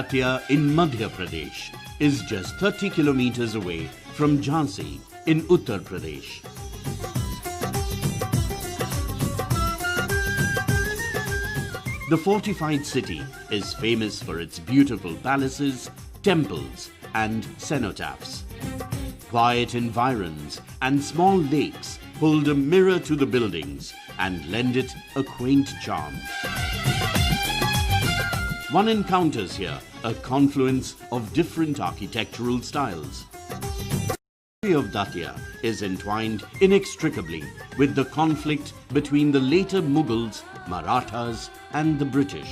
Datia in Madhya Pradesh is just 30 kilometers away from Jhansi in Uttar Pradesh. The fortified city is famous for its beautiful palaces, temples and cenotaphs. Quiet environs and small lakes hold a mirror to the buildings and lend it a quaint charm. One encounters here a confluence of different architectural styles. The history of Datia is entwined inextricably with the conflict between the later Mughals, Marathas and the British.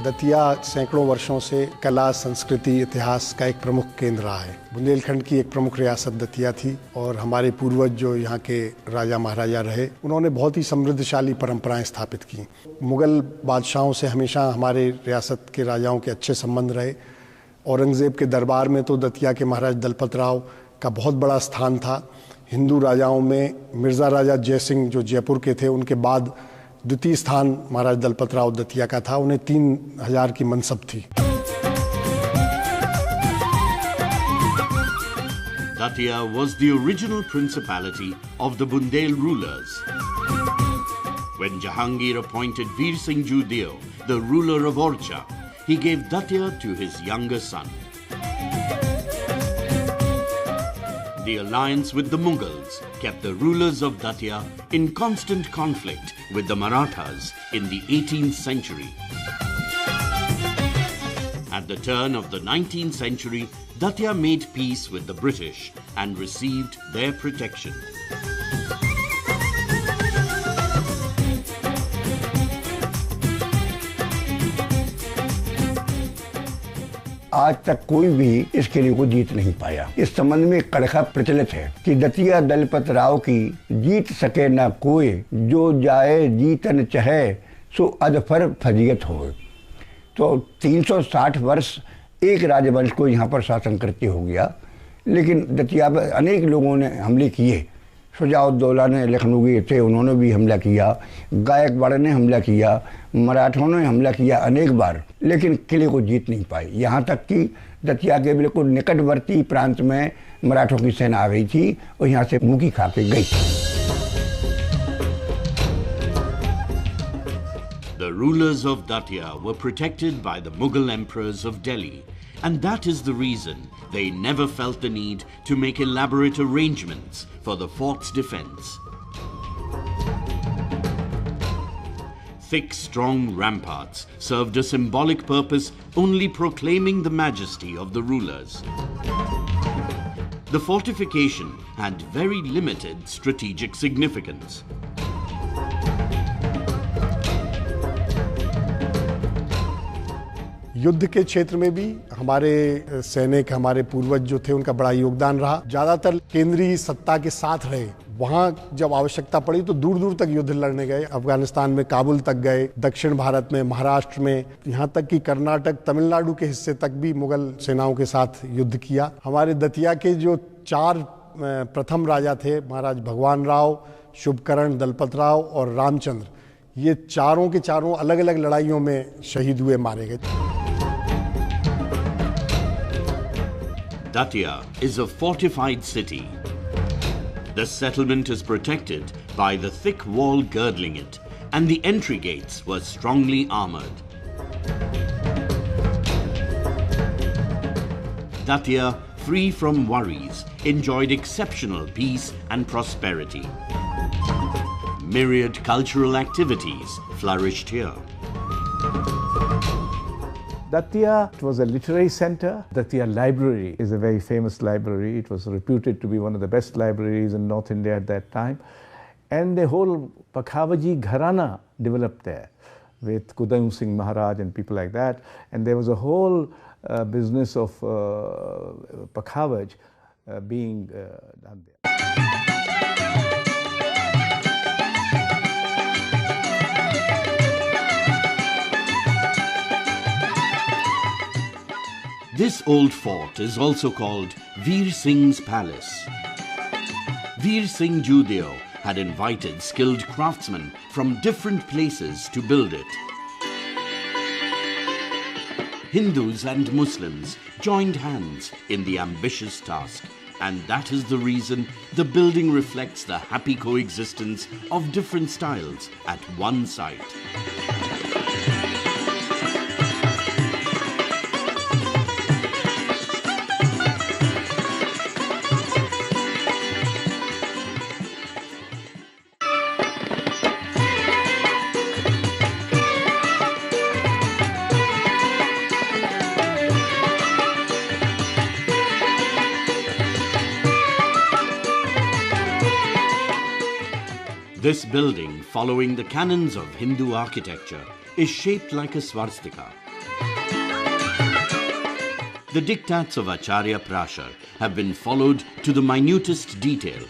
Datia सैकड़ों वर्षों से कला, संस्कृति, इतिहास का एक प्रमुख केंद्र रहा है। बुंदेलखंड की एक प्रमुख रियासत दतिया थी और हमारे पूर्वज जो यहाँ के राजा महाराजा रहे, उन्होंने बहुत ही समृद्धशाली परंपराएं स्थापित की। मुगल बादशाहों से हमेशा हमारे रियासत के राजाओं के अच्छे संबंध रहे। औरंगज़ेब के दरबार में तो दतिया के महाराज दलपत राव का बहुत बड़ा स्थान था। हिंदू राजाओं में मिर्ज़ा राजा जय सिंह जो जयपुर के थे, उनके बाद द्वितीय स्थान महाराज दलपत राव दतिया का था। उन्हें 3000 की मनसब थी। Datia was the original principality of the Bundel rulers. When Jahangir appointed Bir Singh Dev, the ruler of Orcha, he gave Datia to his younger son. The alliance with the Mughals kept the rulers of Datia in constant conflict with the Marathas in the 18th century. At the turn of the 19th century, Datia made peace with the British and received their protection. आज तक कोई भी इस किले को जीत नहीं पाया। इस संबंध में कड़खा प्रचलित है कि दतिया दलपत राव की जीत सके ना कोई, जो जाए जीतन चहे सो अदफर फजीयत हो। तो 360 वर्ष एक राजवंश को यहाँ पर शासन करते हो गया, लेकिन दतिया पर अनेक लोगों ने हमले किए। शुजाउद्दौला ने लखनऊ थे, उन्होंने भी हमला किया। गायकवाड़ ने हमला किया, मराठों ने हमला किया अनेक बार, लेकिन किले को जीत नहीं पाए। यहाँ तक कि दतिया के बिल्कुल निकटवर्ती प्रांत में मराठों की सेना आ गई थी और यहाँ से मुँह की खा के गई थी। The rulers of Datia were protected by the Mughal emperors of Delhi, and that is the reason they never felt the need to make elaborate arrangements for the fort's defense. Thick, strong ramparts served a symbolic purpose, only proclaiming the majesty of the rulers. The fortification had very limited strategic significance. युद्ध के क्षेत्र में भी हमारे सैनिक, हमारे पूर्वज जो थे, उनका बड़ा योगदान रहा। ज़्यादातर केंद्रीय सत्ता के साथ रहे। वहाँ जब आवश्यकता पड़ी तो दूर दूर तक युद्ध लड़ने गए। अफगानिस्तान में काबुल तक गए, दक्षिण भारत में, महाराष्ट्र में, यहाँ तक कि कर्नाटक, तमिलनाडु के हिस्से तक भी मुगल सेनाओं के साथ युद्ध किया। हमारे दतिया के जो 4 प्रथम राजा थे, महाराज भगवान राव, शुभकरण, दलपत राव और रामचंद्र, ये चारों के चारों अलग अलग लड़ाइयों में शहीद हुए, मारे गए। Datia is a fortified city. The settlement is protected by the thick wall girdling it, and the entry gates were strongly armored. Datia, free from worries, enjoyed exceptional peace and prosperity. Myriad cultural activities flourished here. Datia was a literary center. Datia Library is a very famous library. It was reputed to be one of the best libraries in North India at that time. And the whole Pakhavaji Gharana developed there with Kudayum Singh Maharaj and people like that. And there was a whole business of Pakhavaj being done there. This old fort is also called Bir Singh's Palace. Bir Singh Dev had invited skilled craftsmen from different places to build it. Hindus and Muslims joined hands in the ambitious task, and that is the reason the building reflects the happy coexistence of different styles at one site. This building, following the canons of Hindu architecture, is shaped like a swastika. The diktats of Acharya Prashar have been followed to the minutest detail.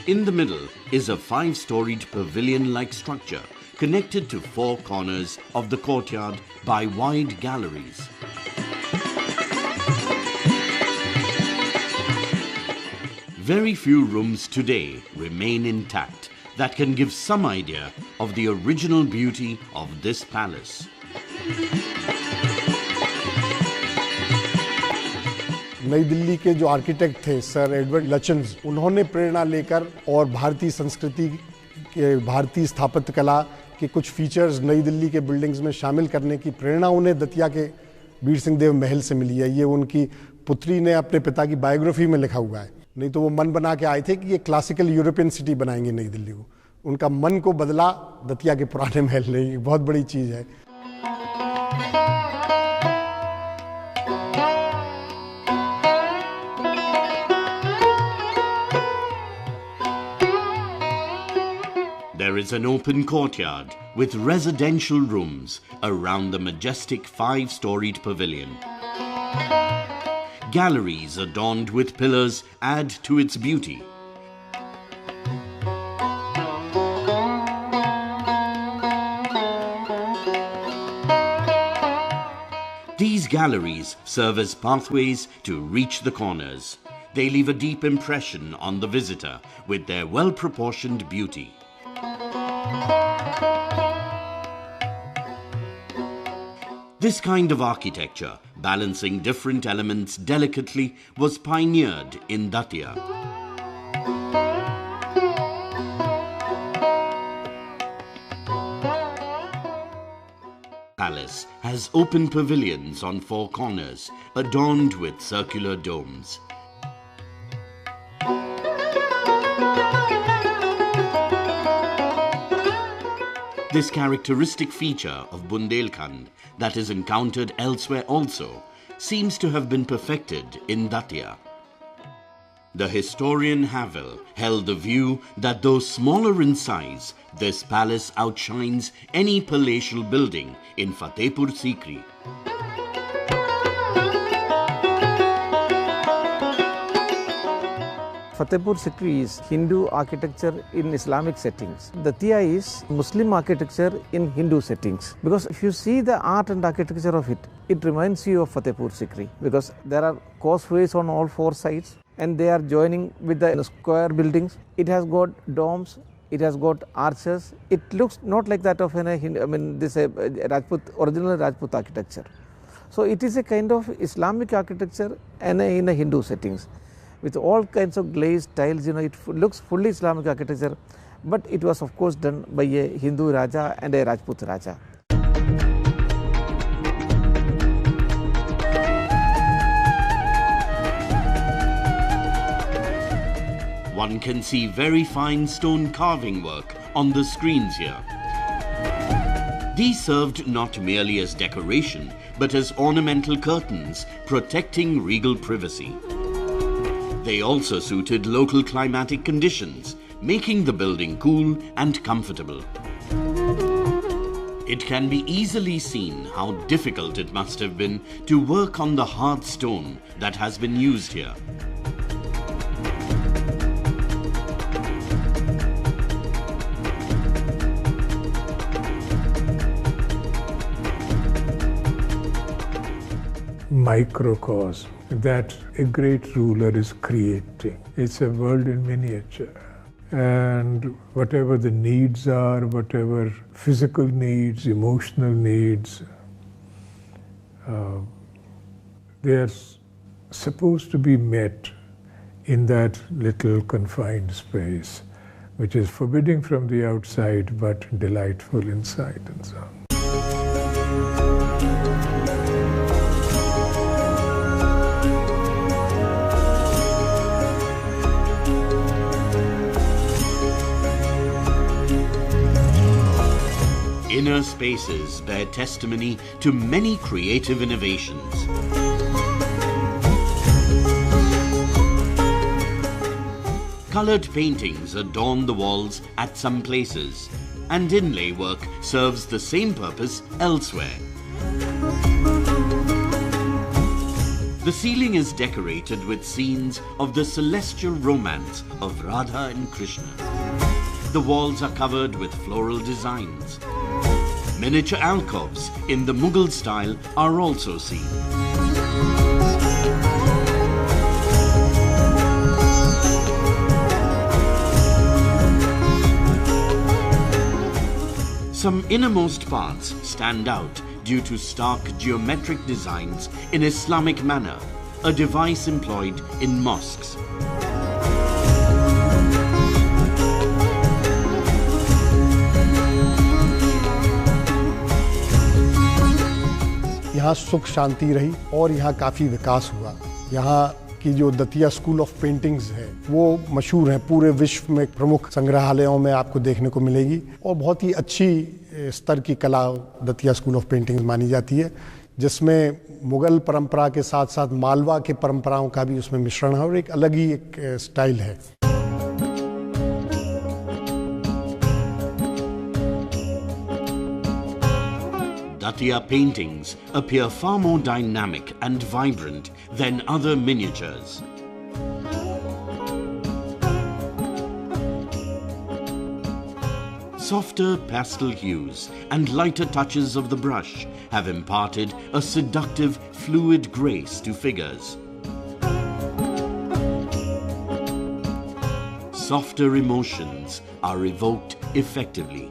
In the middle is a 5-storied pavilion-like structure connected to 4 corners of the courtyard by wide galleries. Very few rooms today remain intact that can give some idea of the original beauty of this palace. नई दिल्ली के जो architect थे sir Edward लचन्स, उन्होंने प्रेरणा लेकर और भारतीय संस्कृति के भारतीय स्थापत्य कला के कुछ फीचर्स नई दिल्ली के बिल्डिंग्स में शामिल करने की प्रेरणा उन्हें दतिया के बीर सिंह देव महल से मिली है। ये उनकी पुत्री ने अपने पिता की बायोग्राफी में लिखा हुआ है। नहीं तो वो मन बना के आए थे कि ये क्लासिकल यूरोपियन सिटी बनाएंगे नई दिल्ली को। उनका मन को बदला दतिया के पुराने महल ने, बहुत बड़ी चीज़ है। There is an open courtyard with residential rooms around the majestic 5-storied pavilion. Galleries adorned with pillars add to its beauty. These galleries serve as pathways to reach the corners. They leave a deep impression on the visitor with their well-proportioned beauty. This kind of architecture, balancing different elements delicately, was pioneered in Datia. Palace has open pavilions on 4 corners, adorned with circular domes. This characteristic feature of Bundelkhand that is encountered elsewhere also seems to have been perfected in Datia. The historian Havel held the view that though smaller in size, this palace outshines any palatial building in Fatehpur Sikri. Fatehpur Sikri is Hindu architecture in Islamic settings. Datia is Muslim architecture in Hindu settings. Because if you see the art and architecture of it, it reminds you of Fatehpur Sikri. Because there are causeways on all 4 sides and they are joining with the square buildings. It has got domes, it has got arches. It looks not like that of this Rajput, original Rajput architecture. So it is a kind of Islamic architecture and in a Hindu settings. With all kinds of glazed tiles, it looks fully Islamic architecture, but it was of course done by a Hindu Raja and a Rajput Raja. One can see very fine stone carving work on the screens here. These served not merely as decoration, but as ornamental curtains protecting regal privacy. They also suited local climatic conditions, making the building cool and comfortable. It can be easily seen how difficult it must have been to work on the hard stone that has been used here. microcosm that a great ruler is creating. It's a world in miniature. And whatever the needs are, whatever physical needs, emotional needs, they are supposed to be met in that little confined space, which is forbidding from the outside but delightful inside and so on. Inner spaces bear testimony to many creative innovations. Colored paintings adorn the walls at some places, and inlay work serves the same purpose elsewhere. The ceiling is decorated with scenes of the celestial romance of Radha and Krishna. The walls are covered with floral designs. Miniature alcoves in the Mughal style are also seen. Some innermost parts stand out due to stark geometric designs in Islamic manner, a device employed in mosques. यहाँ सुख शांति रही और यहाँ काफ़ी विकास हुआ। यहाँ की जो दतिया स्कूल ऑफ पेंटिंग्स है वो मशहूर है, पूरे विश्व में प्रमुख संग्रहालयों में आपको देखने को मिलेगी और बहुत ही अच्छी स्तर की कला दतिया स्कूल ऑफ पेंटिंग्स मानी जाती है, जिसमें मुग़ल परंपरा के साथ साथ मालवा के परंपराओं का भी उसमें मिश्रण है और एक अलग ही एक स्टाइल है। Datia paintings appear far more dynamic and vibrant than other miniatures. Softer pastel hues and lighter touches of the brush have imparted a seductive, fluid grace to figures. Softer emotions are evoked effectively.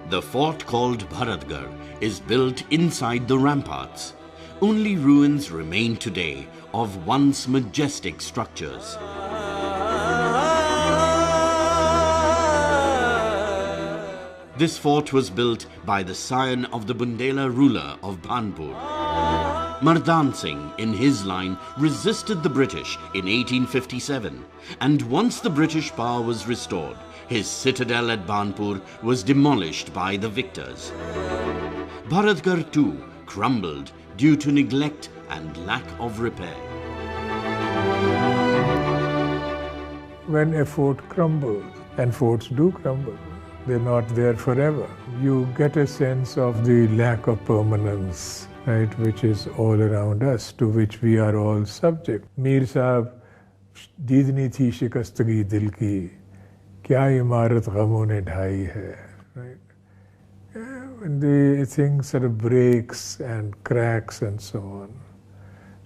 The fort called Bharatgarh is built inside the ramparts. Only ruins remain today of once majestic structures. This fort was built by the scion of the Bundela ruler of Bhanpur. Mardan Singh, in his line, resisted the British in 1857, and once the British power was restored, his citadel at Bhanpur was demolished by the victors. Bharatgarh too crumbled due to neglect and lack of repair. When a fort crumbles, and forts do crumble, they're not there forever, you get a sense of the lack of permanence, right, which is all around us, to which we are all subject. Mir Sahab, दीदनी थी शिकस्तगी दिल की, क्या इमारत गमों ने ढाई है, right? When the thing sort of breaks and cracks and so on.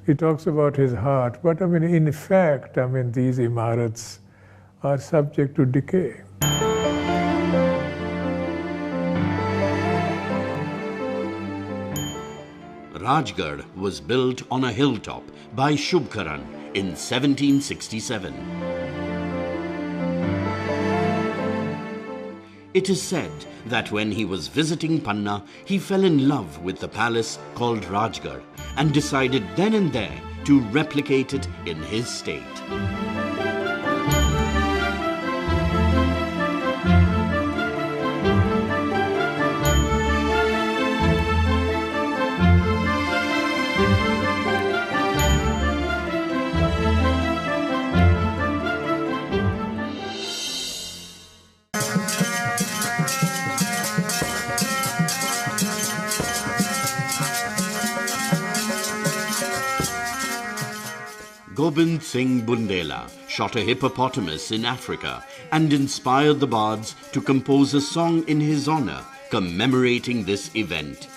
He talks about his heart, but I mean, in fact, I mean, these imarats are subject to decay. Rajgarh was built on a hilltop by Shubkaran in 1767. It is said that when he was visiting Panna, he fell in love with the palace called Rajgarh and decided then and there to replicate it in his state. Bir Singh Bundela shot a hippopotamus in Africa and inspired the bards to compose a song in his honor commemorating this event.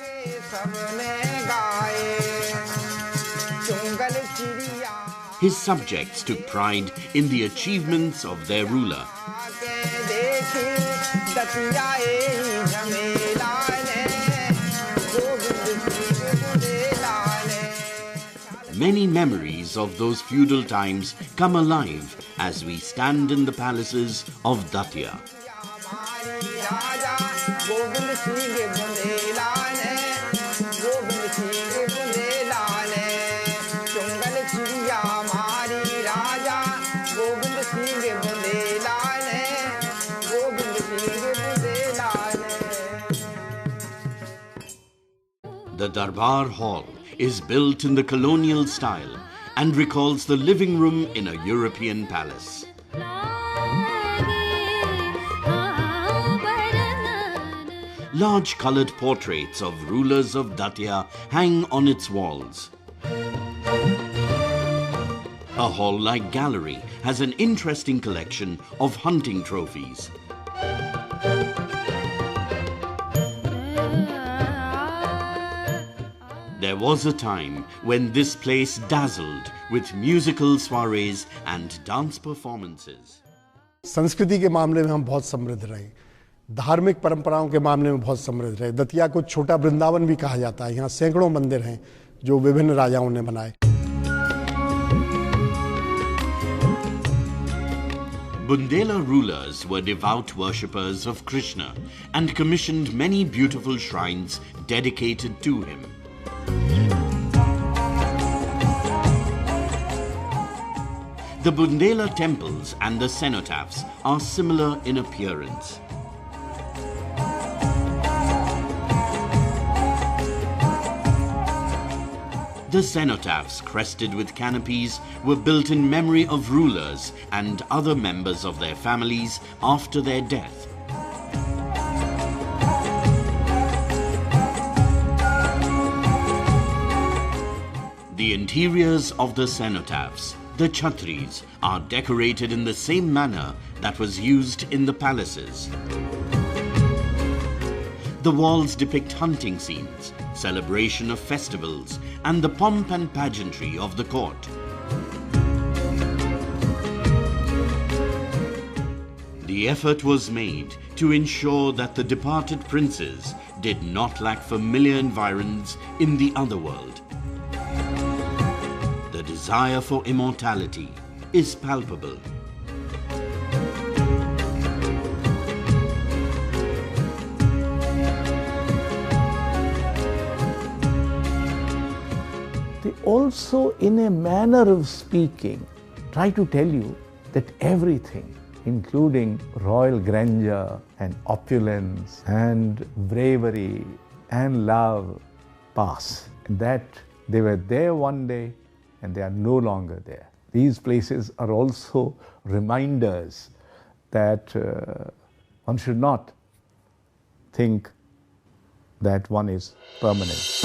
His subjects took pride in the achievements of their ruler. Many memories of those feudal times come alive as we stand in the palaces of Datia. The Darbar Hall is built in the colonial style and recalls the living room in a European palace. Large colored portraits of rulers of Datia hang on its walls. A hall-like gallery has an interesting collection of hunting trophies. There was a time when this place dazzled with musical soirees and dance performances. संस्कृति के मामले में हम बहुत समृद्ध रहे, धार्मिक परंपराओं के मामले में बहुत समृद्ध रहे। दतिया को छोटा वृंदावन भी कहा जाता है। यहाँ सैकड़ों मंदिर हैं जो विभिन्न राजाओं ने बनाए। Bundela rulers were devout worshippers of Krishna and commissioned many beautiful shrines dedicated to him. The Bundela temples and the cenotaphs are similar in appearance. The cenotaphs, crested with canopies, were built in memory of rulers and other members of their families after their death. The interiors of the cenotaphs, the chhatris, are decorated in the same manner that was used in the palaces. The walls depict hunting scenes, celebration of festivals, and the pomp and pageantry of the court. The effort was made to ensure that the departed princes did not lack familiar environs in the other world. The desire for immortality is palpable. They also, in a manner of speaking, try to tell you that everything, including royal grandeur and opulence and bravery and love, pass. That they were there one day and they are no longer there. These places are also reminders that one should not think that one is permanent.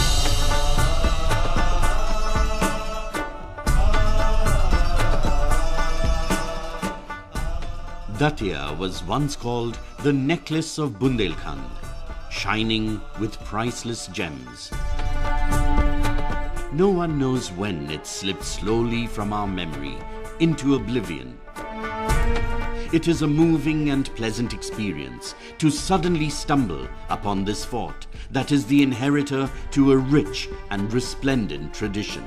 Datia was once called the necklace of Bundelkhand, shining with priceless gems. No one knows when it slipped slowly from our memory into oblivion. It is a moving and pleasant experience to suddenly stumble upon this fort that is the inheritor to a rich and resplendent tradition.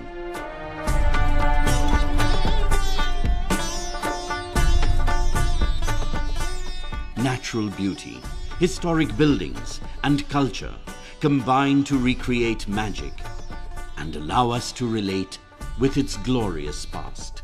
Natural beauty, historic buildings, and culture combine to recreate magic and allow us to relate with its glorious past.